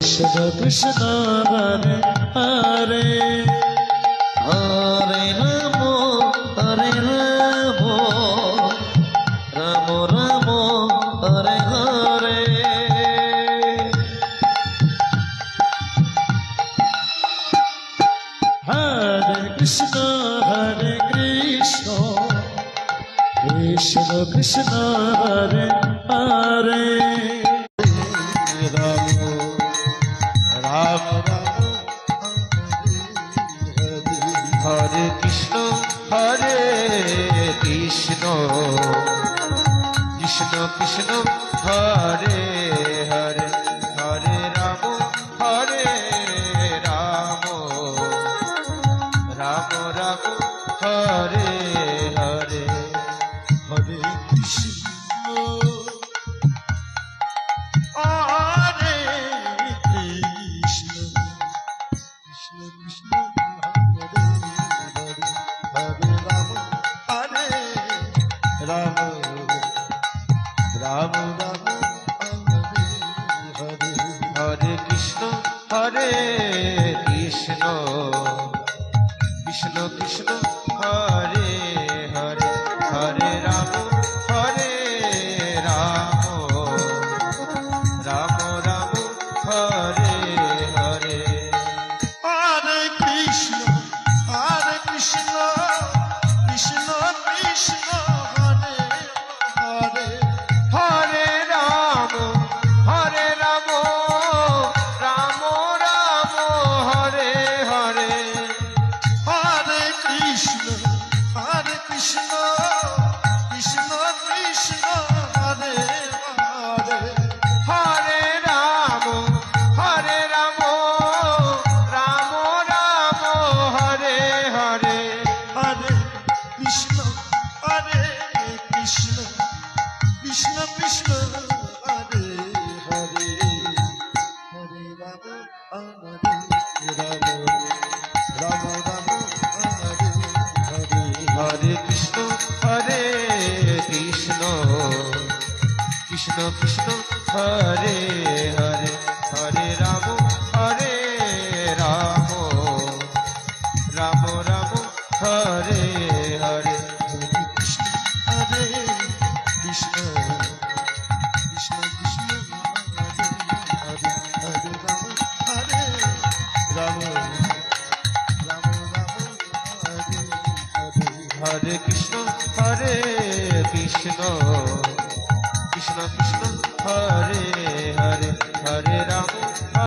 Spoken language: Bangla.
কৃষ্ণ কৃষ্ণ হরে হরে হরে রাম রাম রাম হরে হরে হরে কৃষ্ণ কৃষ্ণ কৃষ্ণ হরে হরে রাম রাম হরে কৃষ্ণ কৃষ্ণ কৃষ্ণ হরে হরে হরে রাম রাম রাম হরে হরে হরে কৃষ্ণ হরে কৃষ্ণ কৃষ্ণ কৃষ্ণ হরে হরে হরে রাম রাম রাম হরে হরে হরে কৃষ্ণ কৃষ্ণ কৃষ্ণ হরে হরে হরে রাম রাম রাম হরে হরে হরে কৃষ্ণ কৃষ্ণ কৃষ্ণ হরে হরে হরে রাম রাম রাম হরে হরে হরে কৃষ্ণ কৃষ্ণ কৃষ্ণ হরে হরে হরে রাম রাম রাম হরে হরে হরে কৃষ্ণ কৃষ্ণ কৃষ্ণ কৃষ্ণ হরে হরে হরে রাম রাম রাম হরে হরে হরে কৃষ্ণ কৃষ্ণ কৃষ্ণ কৃষ্ণ